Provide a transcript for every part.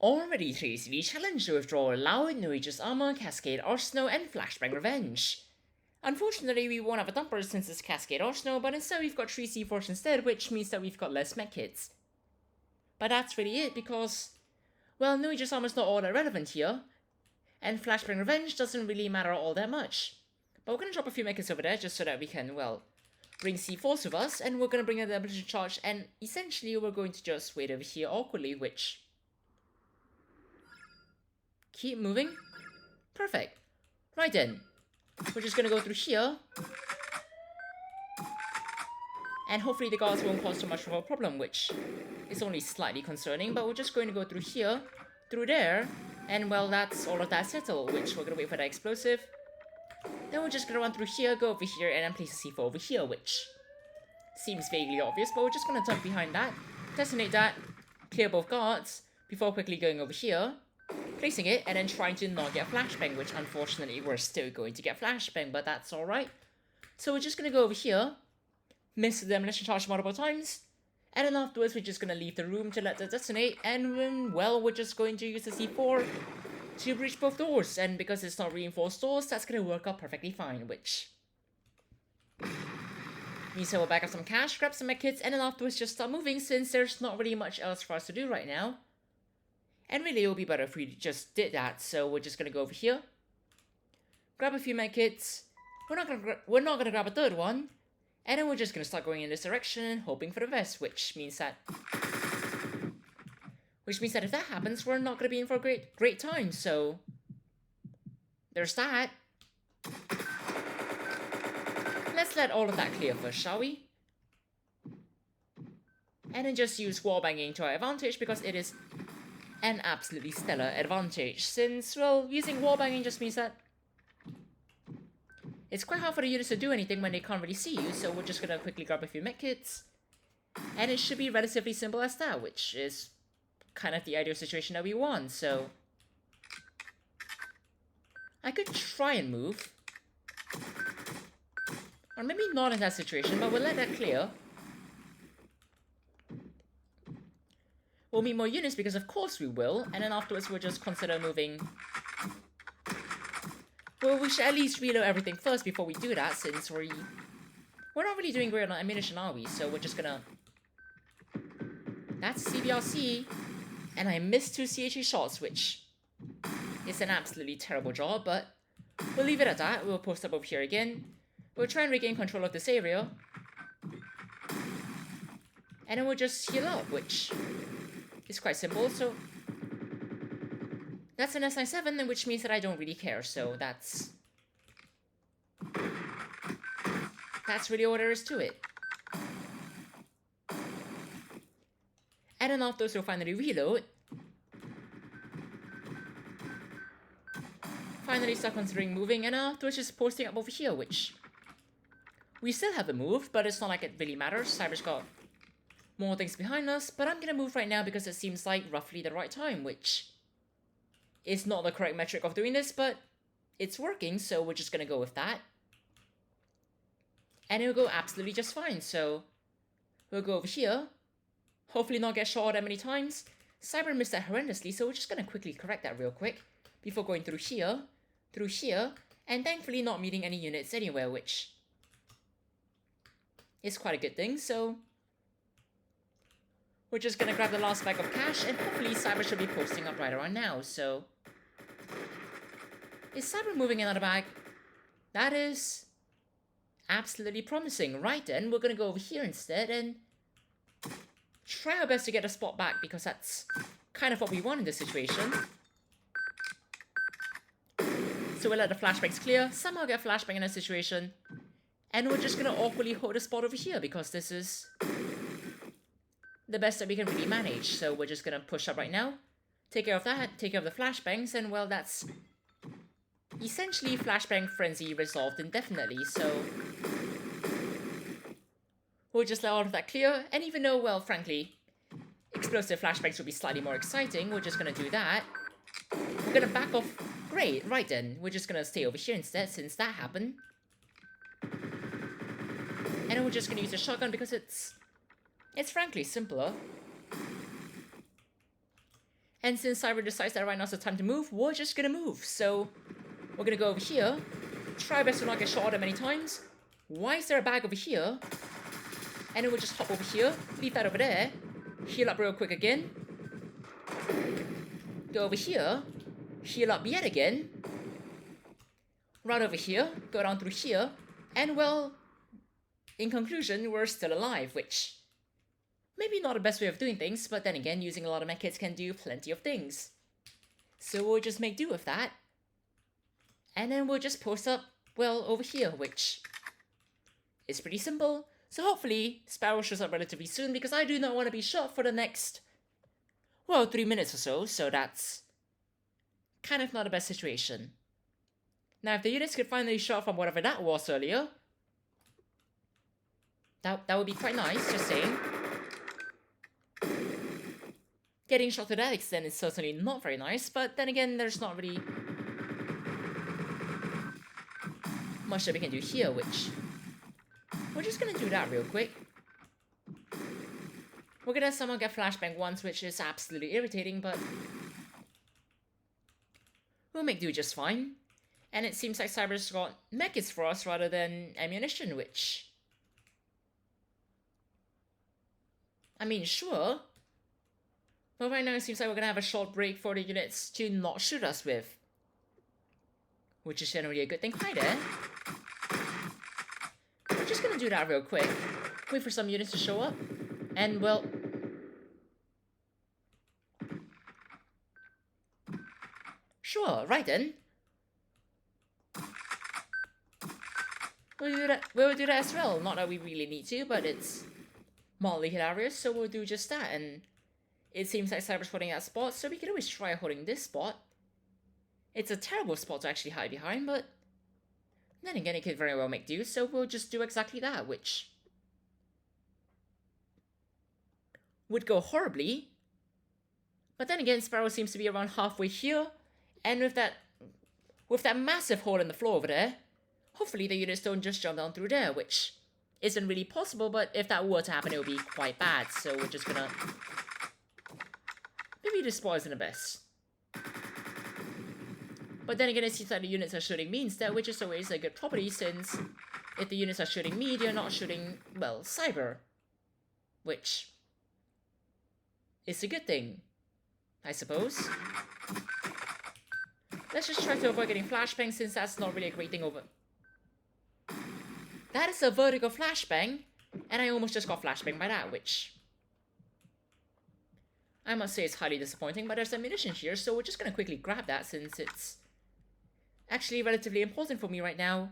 Already today's video challenge the Withdrawal allowed no Aegis Armor, Cascade Arsenal, and Flashbang Revenge. Unfortunately, we won't have a dumper since it's Cascade Arsenal, but instead we've got 3 C4s instead, which means that we've got less medkits. But that's really it, because, well, no Aegis Armor's not all that relevant here, and Flashbang Revenge doesn't really matter all that much. But we're gonna drop a few medkits over there just so that we can, well, bring C4s with us, and we're gonna bring a demolition charge, and essentially we're going to just wait over here awkwardly, which... Keep moving. Perfect. Right then. We're just gonna go through here. And hopefully the guards won't cause too much of a problem, which is only slightly concerning, but we're just going to go through here, through there, and well, that's all of that settled, which we're gonna wait for that explosive. Then we're just gonna run through here, go over here, and then place a C4 over here, which seems vaguely obvious, but we're just gonna tuck behind that, detonate that, clear both guards, before quickly going over here, placing it, and then trying to not get flashbang, which unfortunately we're still going to get flashbang, but that's alright. So we're just going to go over here, miss the demolition charge multiple times, and then afterwards we're just going to leave the room to let it detonate, and then, well, we're just going to use the C4 to breach both doors, and because it's not reinforced doors, that's going to work out perfectly fine, which means that we'll back up some cash, grab some medkits, and then afterwards just start moving, since there's not really much else for us to do right now. And really, it would be better if we just did that. So we're just gonna go over here, grab a few medkits. We're not gonna grab a third one, and then we're just gonna start going in this direction, hoping for the best. Which means that if that happens, we're not gonna be in for a great time. So there's that. Let's let all of that clear first, shall we? And then just use wallbanging to our advantage, because it is an absolutely stellar advantage, since, well, using wallbanging just means that it's quite hard for the units to do anything when they can't really see you, so we're just gonna quickly grab a few medkits, and it should be relatively simple as that, which is kind of the ideal situation that we want. So I could try and move, or maybe not in that situation, but we'll let that clear. We'll meet more units, because of course we will, and then afterwards we'll just consider moving. Well, we should at least reload everything first before we do that, since we're not really doing great on ammunition, are we? So we're just gonna... That's CBRC, and I missed 2 CHE shots, which is an absolutely terrible job, but we'll leave it at that. We'll post up over here again. We'll try and regain control of this area, and then we'll just heal up, which... it's quite simple. So that's an S97, which means that I don't really care, so that's really all there is to it. And then afterwards we'll finally reload. Finally start considering moving, and afterwards just posting up over here, which we still haven't moved, but it's not like it really matters. Cyber's got more things behind us, but I'm gonna move right now because it seems like roughly the right time, which is not the correct metric of doing this, but it's working, so we're just gonna go with that. And it'll go absolutely just fine, so we'll go over here, hopefully not get shot that many times. Cyber missed that horrendously, so we're just gonna quickly correct that real quick before going through here, and thankfully not meeting any units anywhere, which is quite a good thing. So we're just gonna grab the last bag of cash, and hopefully Cyber should be posting up right around now. So is Cyber moving another bag? That is absolutely promising. Right then, we're gonna go over here instead and try our best to get a spot back, because that's kind of what we want in this situation. So we'll let the flashbangs clear, somehow get a flashbang in this situation, and we're just gonna awkwardly hold a spot over here, because this is the best that we can really manage. So we're just gonna push up right now, take care of that, take care of the flashbangs, and well, that's essentially flashbang frenzy resolved indefinitely. So we'll just let all of that clear, and even though, well, frankly, explosive flashbangs would be slightly more exciting, we're just gonna do that. We're gonna back off. Great, right then, we're just gonna stay over here instead, since that happened. And then we're just gonna use the shotgun, because it's frankly simpler. And since Cyber decides that right now's the time to move, we're just gonna move. So we're gonna go over here, try best to not get shot at many times. Why is there a bag over here? And then we'll just hop over here, leave that over there, heal up real quick again, go over here, heal up yet again, run over here, go down through here, and well, in conclusion, we're still alive, which maybe not the best way of doing things, but then again, using a lot of medkits can do plenty of things. So we'll just make do with that. And then we'll just post up, well, over here, which is pretty simple. So hopefully, Sparrow shows up relatively soon, because I do not want to be shot for the next, well, 3 minutes or so, so that's kind of not the best situation. Now, if the units could finally shot from whatever that was earlier, that would be quite nice, just saying. Getting shot to that extent is certainly not very nice, but then again, there's not really much that we can do here, which we're just gonna do that real quick. We're gonna somehow get flashbang once, which is absolutely irritating, but we'll make do just fine. And it seems like Cyber's got medkits for us rather than ammunition, which, I mean, sure. But right now it seems like we're gonna have a short break for the units to not shoot us with, which is generally a good thing. Hi there. We're just gonna do that real quick. Wait for some units to show up. And, well, sure, right then. We'll do that as well. Not that we really need to, but it's mildly hilarious, so we'll do just that. And it seems like Cyber's holding that spot, so we could always try holding this spot. It's a terrible spot to actually hide behind, but then again, it could very well make do, so we'll just do exactly that, which would go horribly. But then again, Sparrow seems to be around halfway here, and with that massive hole in the floor over there, hopefully the units don't just jump down through there, which isn't really possible, but if that were to happen, it would be quite bad, so we're just gonna maybe this spot isn't the best. But then again, it seems like the units are shooting me instead, which is always a good property, since if the units are shooting me, they're not shooting, well, Cyber. Which is a good thing, I suppose. Let's just try to avoid getting flashbang, since that's not really a great thing over. That is a vertical flashbang, and I almost just got flashbang by that, which I must say is highly disappointing, but there's ammunition here, so we're just gonna quickly grab that since it's actually relatively important for me right now.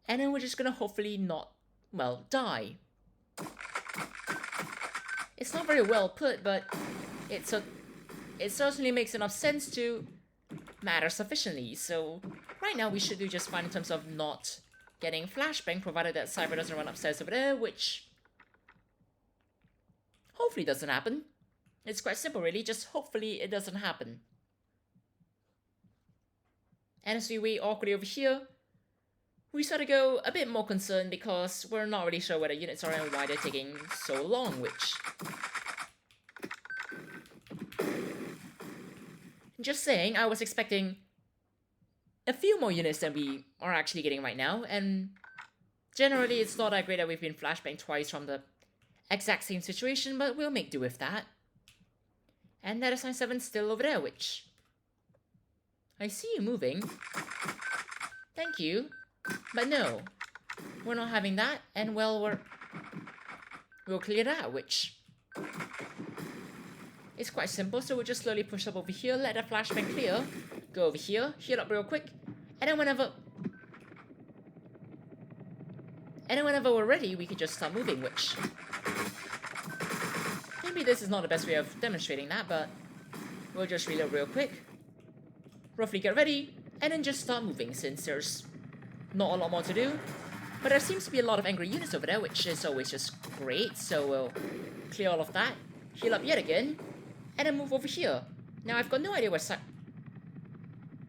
And then we're just gonna hopefully not, well, die. It's not very well put, but it certainly makes enough sense to matter sufficiently, so right now we should do just fine in terms of not getting flashbang, provided that Cyber doesn't run upstairs over there, which hopefully doesn't happen. It's quite simple, really, just hopefully it doesn't happen. And as we wait awkwardly over here, we start to go a bit more concerned because we're not really sure where the units are and why they're taking so long, which, just saying, I was expecting a few more units than we are actually getting right now, and generally it's not that great that we've been flashbanged twice from the exact same situation, but we'll make do with that. And that is sign 7 still over there, which I see you moving. Thank you. But no, we're not having that, and well, we'll clear that, which is quite simple, so we'll just slowly push up over here, let the flashbang clear, go over here, heal up real quick, and then whenever we're ready, we can just start moving, which maybe this is not the best way of demonstrating that, but we'll just reload real quick, roughly get ready, and then just start moving, since there's not a lot more to do. But there seems to be a lot of angry units over there, which is always just great, so we'll clear all of that, heal up yet again, and then move over here. Now I've got no idea where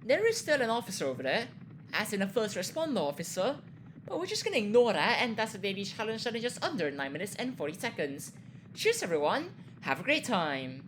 there is still an officer over there, as in a first responder officer, but we're just gonna ignore that, and that's a daily challenge that is just under 9 minutes and 40 seconds. Cheers everyone, have a great time!